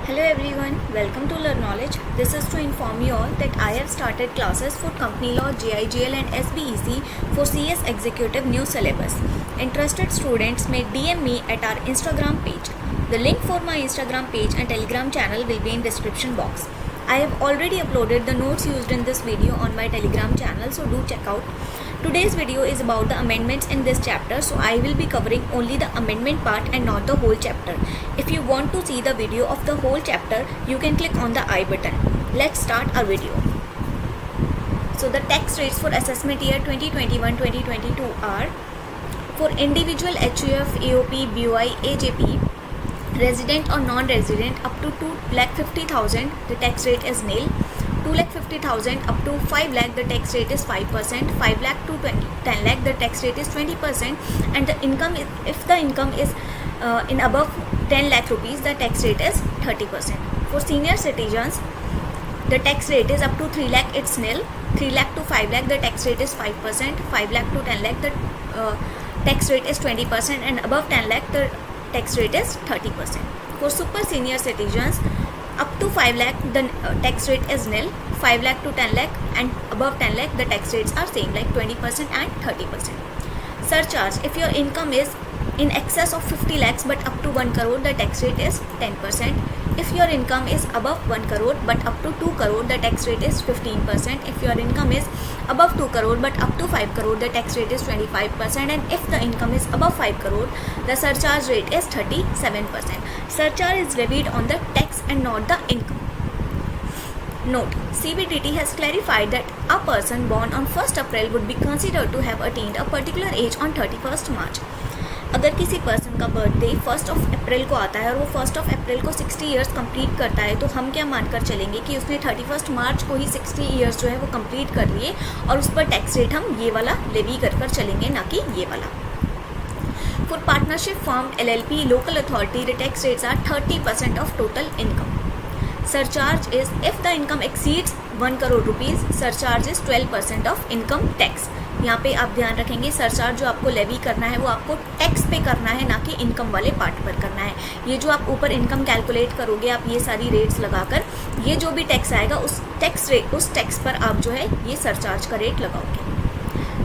Hello everyone, welcome to Learn Knowledge. This is to inform you all that I have started classes for Company Law, JIGL and SBEC for CS Executive new syllabus. Interested students may DM me at our Instagram page. The link for my Instagram page and Telegram channel will be in description box. I have already uploaded the notes used in this video on my Telegram channel, so do check out. Today's video is about the amendments in this chapter, so I will be covering only the amendment part and not the whole chapter. If you want to see the video of the whole chapter, you can click on the I button. Let's start our video. So the tax rates for assessment year 2021-2022 are: for individual HUF, AOP, BOI, AJP, resident or non-resident up to 2,50,000, the tax rate is nil. 2,50,000 up to 5 lakh, the tax rate is 5%. 5 lakh to 10 lakh, the tax rate is 20%. And the income, if the income is in above 10 lakh rupees, the tax rate is 30%. For senior citizens, the tax rate is up to 3 lakh, it's nil. 3 lakh to 5 lakh, the tax rate is 5%. 5 lakh to 10 lakh, the tax rate is 20%. And above 10 lakh, the tax rate is 30%. For super senior citizens, up to 5 lakh, the tax rate is nil. 5 lakh to 10 lakh and above 10 lakh, the tax rates are same, like 20% and 30%. Surcharge: if your income is in excess of 50 lakhs but up to 1 crore, the tax rate is 10%. If your income is above 1 crore but up to 2 crore, the tax rate is 15%. If your income is above 2 crore but up to 5 crore, the tax rate is 25%. And if the income is above 5 crore, the surcharge rate is 37%. Surcharge is levied on the tax and not the income. Note: CBDT has clarified that a person born on 1st April would be considered to have attained a particular age on 31st March. अगर किसी person का birthday 1st अप्रैल को आता है और वो 1st अप्रैल को 60 years complete करता है, तो हम क्या मानकर चलेंगे कि उसने 31 मार्च को ही 60 ईयर्स जो है वो कंप्लीट कर लिए और उस पर टैक्स रेट हम ये वाला लेवी कर चलेंगे, ना कि ये वाला. For partnership formed LLP, local authority, the tax rates are 30% of total income. Surcharge is if the income exceeds 1 crore rupees, surcharge is 12% of income tax. यहाँ पे आप ध्यान रखेंगे, सरचार्ज जो आपको लेवी करना है वो आपको टैक्स पे करना है, ना कि इनकम वाले पार्ट पर करना है. ये जो आप ऊपर इनकम कैलकुलेट करोगे, आप ये सारी रेट्स लगाकर, ये जो भी टैक्स आएगा उस टैक्स पर आप जो है ये सरचार्ज का रेट लगाओगे.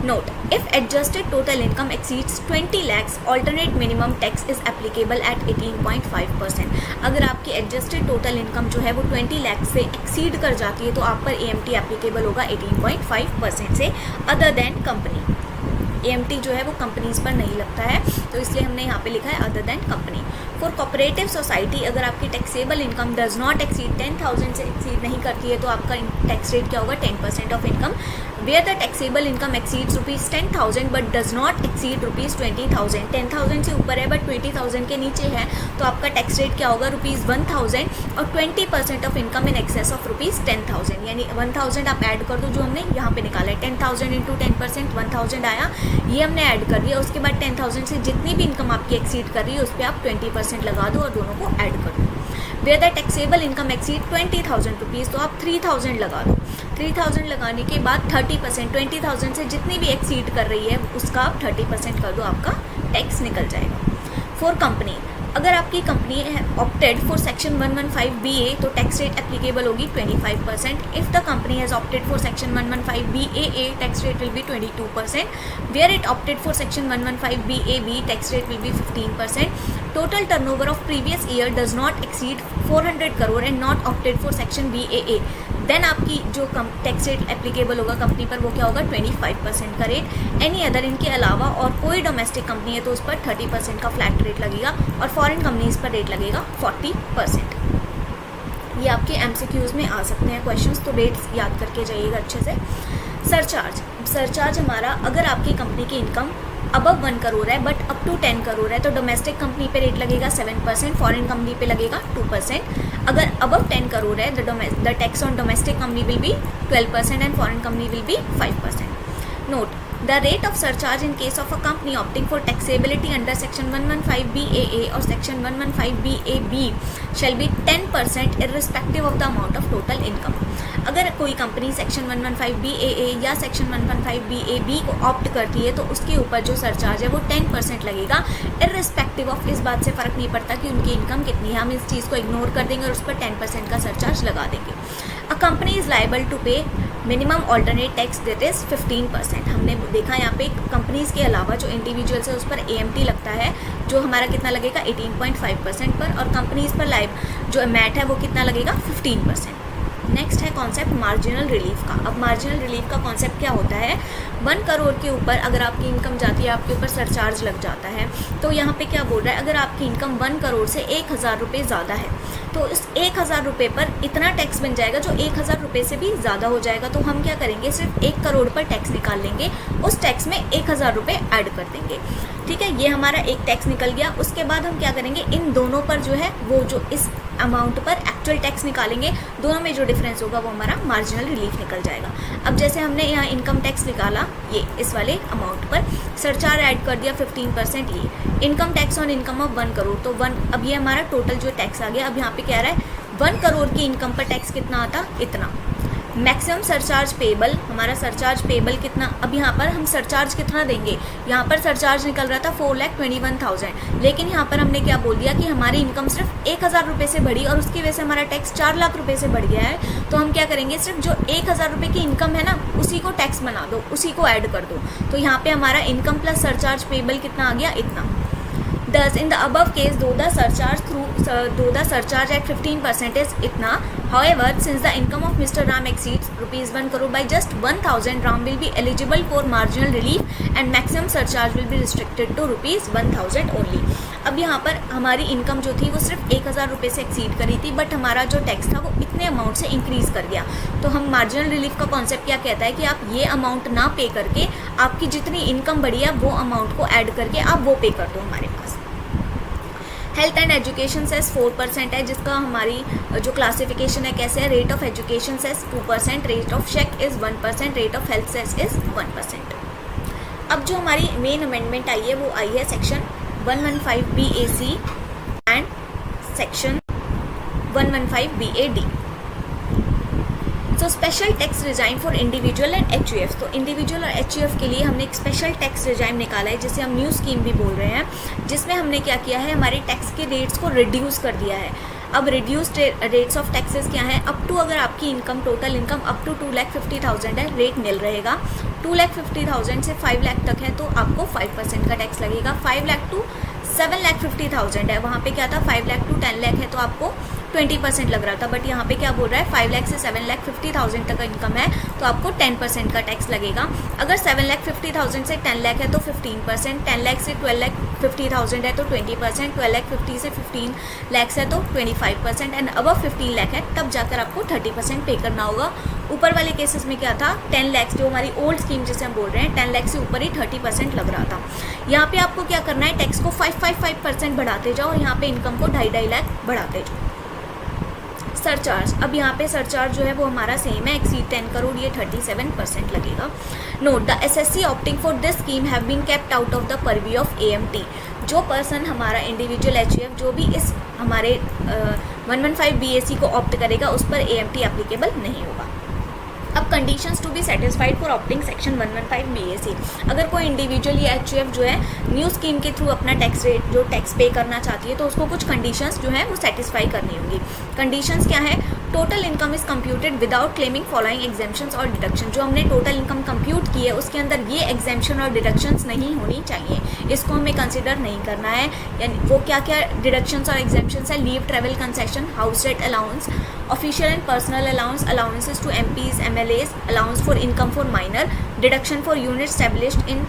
Note: if adjusted total income exceeds 20 lakhs, alternate minimum tax is applicable at 18.5%. अगर आपकी adjusted total income जो है वो 20 लाख से exceed कर जाती है तो आप पर AMT applicable होगा 18.5% से, other than company. AMT जो है वो कंपनीज पर नहीं लगता है, तो इसलिए हमने यहाँ पे लिखा है other than company. For cooperative society, अगर आपकी taxable income does not exceed 10,000 से एक्सीड नहीं करती है तो आपका टैक्स रेट क्या होगा, 10% of income. Where the taxable income exceeds ₹10,000 but does not exceed ₹20,000. 10,000 से ऊपर है बट 20,000 के नीचे है, तो आपका टैक्स रेट क्या होगा, ₹1,000 और 20% of income in excess of ₹10,000. यानी 1,000 आप ऐड कर दो, जो हमने यहाँ पे निकाला है 10,000 इंटू 10%, 1,000 आया, ये हमने ऐड कर दिया. उसके बाद 10,000 से जितनी भी इनकम आपकी एक्सीड कर रही है उस पर आप 20% लगा दो और दोनों को ऐड कर दो. Where the taxable income exceed 20,000 rupees, तो आप 3,000 लगा दो. 3,000 लगाने के बाद 30%, 20,000 से जितनी भी एक्सीड कर रही है उसका आप 30% कर दो, आपका टैक्स निकल जाएगा. फॉर कंपनी, अगर आपकी कंपनी है ऑप्टेड फॉर सेक्शन 115BA, तो टैक्स रेट एप्लीकेबल होगी 25%. If the company has opted for section 115BAA, tax rate will be 22%. Where it opted for section 115BAB, tax rate will be 15%. Total turnover of previous year does not exceed 400 crore and not opted for section BAA, then आपकी जो tax rate applicable होगा company पर वो क्या होगा, 25% का rate. Any other, इनके अलावा और कोई डोमेस्टिक कंपनी है तो उस पर 30% का फ्लैट रेट लगेगा और फॉरेन कंपनीज पर रेट लगेगा 40%. ये आपके MCQs में आ सकते हैं क्वेश्चंस, तो रेट्स याद करके जाइएगा अच्छे से. सरचार्ज हमारा, अगर आपकी कंपनी की इनकम अबव 1 करोड़ है बट अप टू 10 करोड़ है तो डोमेस्टिक कंपनी पे रेट लगेगा 7%, फॉरेन कंपनी पे लगेगा 2%. अगर अबव 10 करोड़ है the tax on domestic company will be 12% and foreign company will be 5%. Note: the rate of surcharge in case of a company opting for taxability under section 115BAA or section 115BAB shall be 10% irrespective of the amount of total income. अगर कोई company section 115BAA या section 115BAB को opt करती है तो उसके ऊपर जो सरचार्ज है वो 10% लगेगा, इर्रिस्पेक्टिव ऑफ, इस बात से फ़र्क नहीं पड़ता कि उनकी इनकम कितनी है, हम इस चीज़ को इग्नोर कर देंगे और उस पर 10% का सरचार्ज लगा देंगे। A company is liable to pay minimum alternate tax that is 15%। हमने देखा यहाँ पे कंपनीज़ के अलावा जो इंडिविजुअल्स है उस पर AMT लगता है, जो हमारा कितना लगेगा 18.5% पर, और कंपनीज़ पर लाइव जो मैट है वो कितना लगेगा 15%। नेक्स्ट है कॉन्सेप्ट मार्जिनल रिलीफ का। अब मार्जिनल रिलीफ का कॉन्सेप्ट क्या होता है, 1 करोड़ के ऊपर अगर आपकी इनकम जाती है, आपके ऊपर सरचार्ज लग जाता है, तो यहाँ पे क्या बोल रहा है, अगर आपकी इनकम 1 करोड़ से 1000 रुपये ज़्यादा है तो इस 1000 रुपये पर इतना टैक्स बन जाएगा जो 1000 रुपये से भी ज़्यादा हो जाएगा। तो हम क्या करेंगे, सिर्फ 1 करोड़ पर टैक्स निकाल लेंगे, उस टैक्स में 1000 रुपये ऐड कर देंगे। ठीक है, ये हमारा एक टैक्स निकल गया। उसके बाद हम क्या करेंगे, इन दोनों पर जो है वो जो इस अमाउंट पर एक्चुअल टैक्स निकालेंगे, दोनों में जो डिफरेंस होगा वो हमारा मार्जिनल रिलीफ निकल जाएगा। अब जैसे हमने यहाँ इनकम टैक्स निकाला, ये इस वाले अमाउंट पर सरचार्ज ऐड कर दिया 15%, ये income tax on income of 1 crore, तो 1, अब ये हमारा टोटल जो टैक्स आ गया। अब यहाँ पे क्या रहा है, 1 करोड़ की इनकम पर टैक्स कितना आता, इतना। मैक्सिमम सरचार्ज पेबल, हमारा सरचार्ज पेबल कितना, अब यहाँ पर हम सरचार्ज कितना देंगे, यहाँ पर सरचार्ज निकल रहा था 4,21,000, लेकिन यहाँ पर हमने क्या बोल दिया कि हमारी इनकम सिर्फ 1000 रुपये से बढ़ी और उसकी वजह से हमारा टैक्स 4 लाख रुपये से बढ़ गया है। तो हम क्या करेंगे, सिर्फ जो 1000 रुपये की इनकम है ना उसी को टैक्स बना दो, उसी को ऐड कर दो। तो यहाँ पे हमारा इनकम प्लस सरचार्ज पेबल कितना आ गया, इतना। Thus, in the above case, though the surcharge at 15% is itna, however, since the income of Mr. Ram exceeds rupees 1 crore by just 1000, Ram will be eligible for marginal relief and maximum surcharge will be restricted to rupees 1000 only. अब यहाँ पर हमारी income जो थी वो सिर्फ 1000 रुपये से एक्सीड करी थी, बट हमारा जो टैक्स था वो इतने अमाउंट से इंक्रीज़ कर गया। तो हम मार्जिनल रिलीफ का कॉन्सेप्ट क्या कहता है कि आप ये अमाउंट ना पे करके आपकी जितनी इनकम बढ़ी है वो अमाउंट को ऐड करके आप वो पे कर दो हमारे पास। हेल्थ एंड एजुकेशन सेस 4% है, जिसका हमारी जो क्लासिफिकेशन है कैसे है, rate of education cess 2%, rate of check is 1%, rate of health cess is 1%। अब जो हमारी मेन अमेंडमेंट आई है वो आई है section 115BAC and section 115BAD। So special tax regime for individual and HUF, तो इंडिविजुअल और HUF के लिए हमने एक स्पेशल टैक्स रिजाइम निकाला है, जिसे हम न्यू स्कीम भी बोल रहे हैं, जिसमें हमने क्या किया है, हमारे टैक्स के रेट्स को रिड्यूस कर दिया है। अब रिड्यूस्ड रेट्स ऑफ टैक्सेस क्या है, अप टू, अगर आपकी income total income up to 2,50,000 है, रेट निल रहेगा। 2,50,000 से 5 लाख तक है तो आपको 5% का टैक्स लगेगा। 5 लाख टू 7,50,000 है, वहाँ पे क्या था, 5 लाख टू 10 लाख है तो आपको 20% लग रहा था, बट यहाँ पे क्या बोल रहा है, 5 लाख से 7,50,000 तक का इनकम है तो आपको 10% का टैक्स लगेगा। अगर 7,50,000 से 10 लाख है तो 15%, 10 लाख से 12,50,000 है तो 20%, 12,50,000 से 15 लाख है तो 25%, एंड अबव 15 लाख है तब जाकर आपको 30% पे करना होगा। ऊपर वाले केसेस में क्या था, 10 लाख जो हमारी ओल्ड स्कीम जिसे हम बोल रहे हैं, 10 लाख से ऊपर ही 30% लग रहा था। यहाँ पे आपको क्या करना है, टैक्स को 555% बढ़ाते जाओ और यहाँ पे इनकम को 2.5 लाख बढ़ाते जाओ। सरचार्ज, अब यहाँ पे सरचार्ज जो है वो हमारा सेम है, एक्सीड 10 करोड़, ये 37% लगेगा। Note, the SSC opting for this scheme have been kept out of the purview of AMT। जो पर्सन हमारा इंडिविजुअल HUF जो भी इस हमारे 115BAC को ऑप्ट करेगा उस पर AMT एप्लीकेबल नहीं होगा। अब conditions to be satisfied for opting section 115BAC, अगर कोई इंडिविजुअल या HUF जो है न्यू स्कीम के थ्रू अपना टैक्स रेट जो टैक्स पे करना चाहती है तो उसको कुछ कंडीशंस जो है वो सेटिस्फाई करनी होगी। कंडीशंस क्या है, total income is computed without claiming following exemptions और डिडक्शन। जो हमने टोटल इनकम कंप्यूट की है उसके अंदर ये एग्जेम्पशन और डिडक्शंस नहीं होनी चाहिए, इसको हमें कंसिडर नहीं करना है। यानी वो क्या क्या डिडक्शंस और एग्जेम्पशंस है, leave travel concession, house rent allowance, official and personal allowance, allowances to MPs, MLAs, allowance for income for minor, deduction for units established in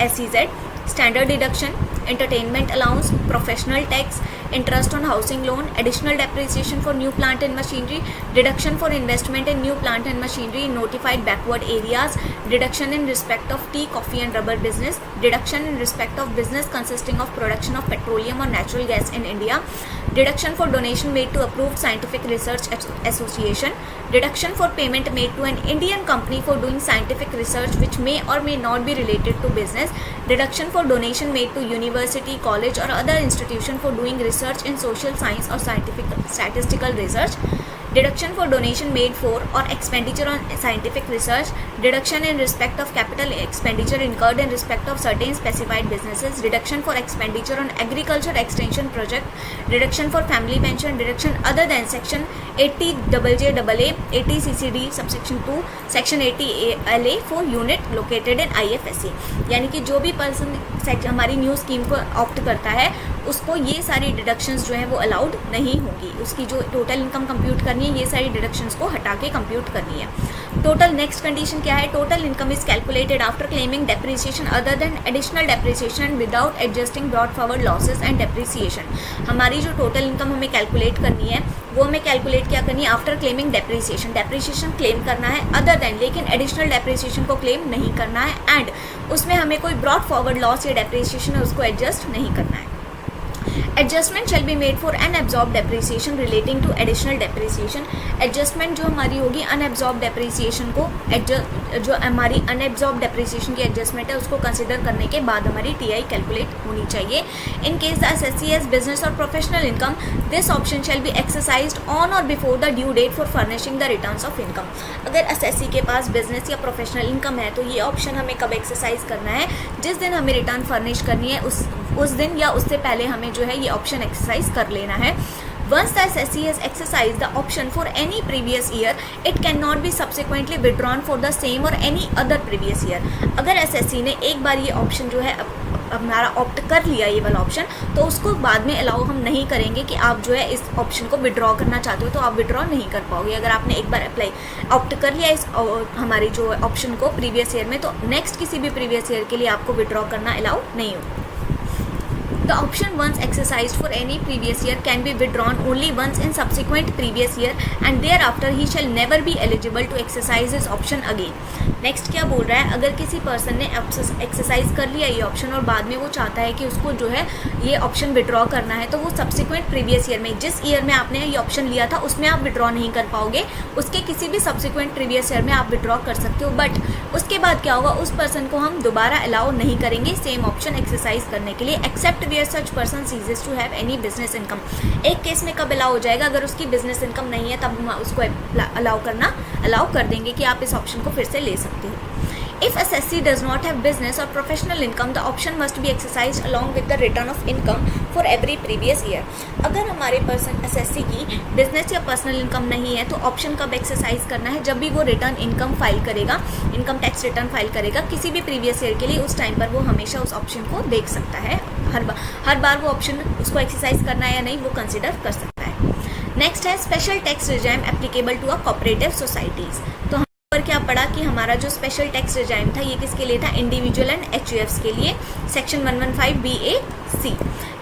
SEZ, standard deduction, entertainment allowance, professional tax, interest on housing loan, additional depreciation for new plant and machinery, deduction for investment in new plant and machinery in notified backward areas, deduction in respect of tea, coffee and rubber business, deduction in respect of business consisting of production of petroleum or natural gas in India, deduction for donation made to approved scientific research association, deduction for payment made to an Indian company for doing scientific research which may or may not be related to business, deduction for donation made to university, college or other institution for doing research in social science or scientific statistical research, deduction for donation made for or expenditure on scientific research, deduction in respect of capital expenditure incurred in respect of certain specified businesses, deduction for expenditure on agriculture extension project, deduction for family pension, deduction other than section 80JJAA, 80CCD subsection 2, section 80LA for unit located in IFSC। यानी कि जो भी person हमारी new scheme को opt करता है उसको ये सारी डिडक्शंस जो है वो अलाउड नहीं होगी। उसकी जो टोटल इनकम कंप्यूट करनी है ये सारी डिडक्शंस को हटा के कंप्यूट करनी है। टोटल नेक्स्ट कंडीशन क्या है, total income is calculated after claiming depreciation other than additional depreciation and without adjusting brought forward losses and depreciation. हमारी जो टोटल इनकम हमें कैलकुलेट करनी है वो हमें कैलकुलेट क्या करनी है, after claiming depreciation. Depreciation claim करना है अदर देन, लेकिन एडिशनल डेप्रिसिएशन को क्लेम नहीं करना है एंड उसमें हमें कोई ब्रॉट फॉरवर्ड लॉस या डेप्रिसिएशन है उसको एडजस्ट नहीं करना है। Adjustment shall be made for unabsorb depreciation relating to additional depreciation. Adjustment जो हमारी होगी अनएब्जॉर्ब डेप्रिसिएशन को जो हमारी अनएब्जॉर्ब डेप्रिसिएशन की एडजस्टमेंट है उसको कंसिडर करने के बाद हमारी टीआई कैलकुलेट होनी चाहिए। In case the SSC has business or professional income this option shall be exercised on or before the due date for furnishing the returns of income. अगर एसएससी के पास बिजनेस या प्रोफेशनल इनकम है तो ये option हमें कब exercise करना है, जिस दिन हमें रिटर्न फर्निश करनी है उस दिन या उससे पहले हमें जो है ये ऑप्शन एक्सरसाइज कर लेना है। Once the SSC has exercised the option for any previous year, it cannot be subsequently withdrawn for the same or any other previous year। अगर SSC ने एक बार ये ऑप्शन जो है हमारा ऑप्ट कर लिया ये वाला ऑप्शन, तो उसको बाद में अलाउ हम नहीं करेंगे कि आप जो है इस ऑप्शन को विड्रॉ करना चाहते हो तो आप विड्रॉ नहीं कर पाओगे। अगर आपने एक बार अप्लाई ऑप्ट कर लिया इस हमारी जो ऑप्शन को प्रीवियस ईयर में, तो नेक्स्ट किसी भी प्रीवियस ईयर के लिए आपको विड्रॉ करना अलाउ नहीं होगा। The option once exercised for any previous year can be withdrawn only once in subsequent previous year and thereafter he shall never be eligible to exercise his option again। Next क्या बोल रहा है, अगर किसी person ने exercise कर लिया ये ऑप्शन और बाद में वो चाहता है कि उसको जो है ये ऑप्शन विड्रॉ करना है, तो वो सब्सिक्वेंट प्रीवियस ईयर में जिस ईयर में आपने ये ऑप्शन लिया था उसमें आप विड्रॉ नहीं कर पाओगे, उसके किसी भी सब्सिक्वेंट प्रीवियस ईयर में आप विड्रॉ कर सकते हो। बट उसके बाद क्या होगा, उस पर्सन को हम दोबारा अलाउ नहीं करेंगे सेम ऑप्शन एक्सरसाइज करने के लिए, except where such person ceases to have any business income. एक केस में कब अलाउ हो जाएगा, अगर उसकी बिजनेस इनकम नहीं है तब हम उसको अलाउ कर देंगे कि आप इस ऑप्शन को फिर से ले सकते हो। If SSC does not have business or professional income, the option must be exercised along with the return of income for every previous year। अगर हमारे पर्सन SSC की बिजनेस या पर्सनल इनकम नहीं है तो ऑप्शन कब एक्सरसाइज करना है, जब भी वो रिटर्न इनकम फाइल करेगा, इनकम टैक्स रिटर्न फाइल करेगा किसी भी प्रीवियस ईयर के लिए, उस टाइम पर वो हमेशा उस ऑप्शन को देख सकता है। हर बार वो ऑप्शन उसको एक्सरसाइज करना है या नहीं वो कंसिडर कर सकता है। नेक्स्ट है special tax regime applicable to a cooperative societies. तो पर क्या पढ़ा कि हमारा जो स्पेशल टैक्स रिजाइम था ये किसके लिए था, इंडिविजुअल एंड एचयूएफ्स के लिए, सेक्शन 115BA-C।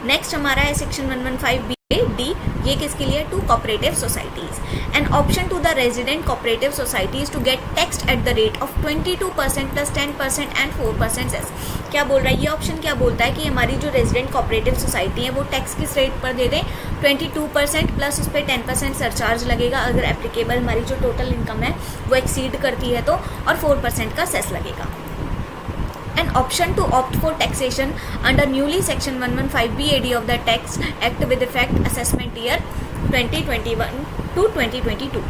नेक्स्ट हमारा है सेक्शन 115BA-D, ये किसके लिए, to cooperative societies. An option to the resident cooperative societies to get taxed at the rate of 22% plus 10% and 4% cess. क्या बोल रहा है ये ऑप्शन, क्या बोलता है कि हमारी जो रेजिडेंट कोऑपरेटिव सोसाइटी है वो टैक्स किस रेट पर दे दें, 22% प्लस उस पर 10% सरचार्ज लगेगा अगर एप्लीकेबल हमारी जो टोटल इनकम है वो एक्सीड करती है तो, और 4% का सेस लगेगा। An option to opt for taxation under newly section 115BAD of the Tax Act with effect assessment year 2021 to 2022।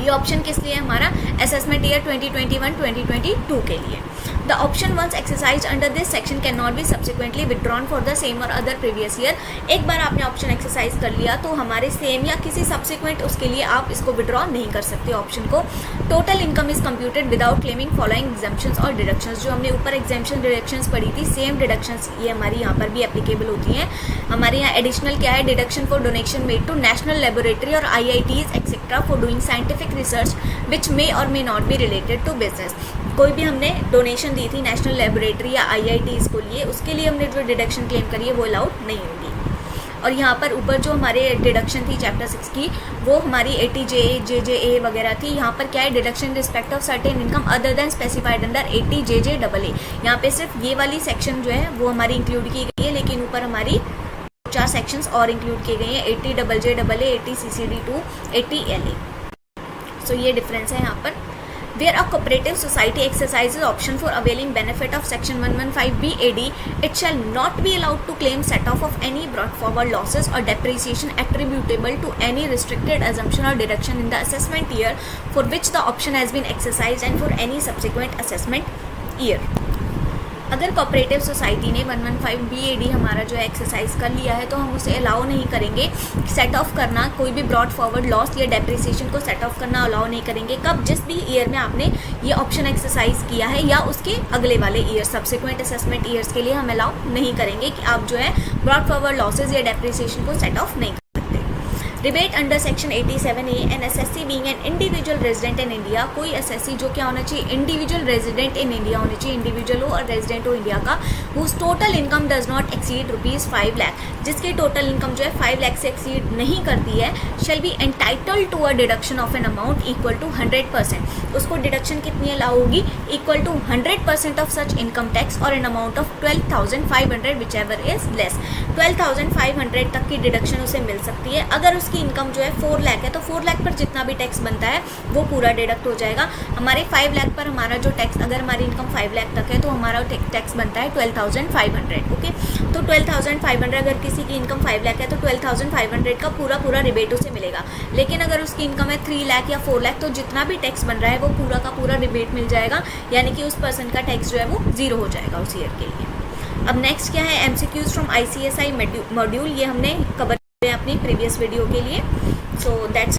ये ऑप्शन किस लिए है हमारा, असेसमेंट ईयर 2021-2022 के लिए। The option once exercise under this section can not be subsequently withdrawn for the same or other previous year. एक बार आपने ऑप्शन एक्सरसाइज कर लिया तो हमारे सेम या किसी सब्सिक्वेंट उसके लिए आप इसको विड्रॉ नहीं कर सकते ऑप्शन को। Total income is computed without claiming following exemptions और डिडक्शंस। जो हमने ऊपर एग्जाम्पशन डिडक्शंस पढ़ी थी, सेम डिडक्शंस ये हमारी यहाँ पर भी एप्लीकेबल होती हैं। हमारे यहाँ एडिशनल क्या है, deduction for donation made to national laboratory और IITs etcetera for doing scientific research which may or may not be related to business. कोई भी हमने डोनेशन दी थी नेशनल लेबोरेटरी या IITs को लिए, उसके लिए हमने जो डिडक्शन क्लेम करी है वो अलाउड नहीं होगी। और यहाँ पर ऊपर जो हमारे डिडक्शन थी चैप्टर 6 की वो हमारी 80JA JJA वगैरह थी। यहाँ पर क्या है, deduction respect of certain income other than specified under 80JJAA। यहाँ पे सिर्फ ये वाली सेक्शन जो है वो हमारी इंक्लूड की गई है, लेकिन ऊपर हमारी 4 सेक्शंस और इंक्लूड किए गए हैं, 80JJAA, 80CCD2, 80LA। सो ये डिफरेंस है यहाँ पर। where a cooperative society exercises option for availing benefit of section 115 BAD, it shall not be allowed to claim set off of any brought forward losses or depreciation attributable to any restricted assumption or deduction in the assessment year for which the option has been exercised and for any subsequent assessment year. अगर cooperative society ने 115 BAD हमारा जो है exercise कर लिया है तो हम उसे अलाउ नहीं करेंगे सेट ऑफ करना, कोई भी ब्रॉड फॉरवर्ड लॉस या डेप्रिसिएशन को सेट ऑफ करना अलाउ नहीं करेंगे। कब? जिस भी ईयर में आपने ये ऑप्शन एक्सरसाइज किया है या उसके अगले वाले ईयर, सब्सिक्वेंट असेसमेंट ईयर्स के लिए हम अलाउ नहीं करेंगे कि आप जो है ब्रॉड फॉरवर्ड लॉसेज या डेप्रिसिएशन को सेट ऑफ नहीं। Rebate under section 87A, an SSC being an individual resident in India, कोई एसएससी जो क्या होना चाहिए, इंडिविजुअल रेजिडेंट इन इंडिया होनी चाहिए, इंडिविजुअल हो और रेजिडेंट हो इंडिया का, whose total income does not exceed ₹5 lakh, जिसकी टोटल इनकम जो है 5 लाख से एक्सीड नहीं करती है, shall be entitled to a deduction of an amount equal to 100%। उसको डिडक्शन कितनी अलाउ होगी? Equal to 100% of such income tax or an amount of 12,500 whichever is less. 12,500 तक की डिडक्शन उसे मिल सकती है। अगर उसकी इनकम जो है 4 लाख है तो 4 लाख पर जितना भी टैक्स बनता है वो पूरा डिडक्ट हो जाएगा। हमारे 5 लाख पर हमारा जो टैक्स, अगर हमारी इनकम 5 लाख तक है तो हमारा टैक्स बनता है 12,500। ओके, तो 12,500 अगर किसी की इनकम 5 लाख है तो 12,500 का पूरा रिबेट उसे मिलेगा। लेकिन अगर उसकी इनकम है 3 लाख या 4 लाख तो जितना भी टैक्स बन रहा है वो पूरा का पूरा रिबेट मिल जाएगा, यानी कि उस पर्सन का टैक्स जो है वो 0 हो जाएगा उस ईयर के लिए। अब नेक्स्ट क्या है? MCQs फ्रॉम ICSI मॉड्यूल, ये हमने कवर किया अपनी प्रीवियस वीडियो के लिए। So that's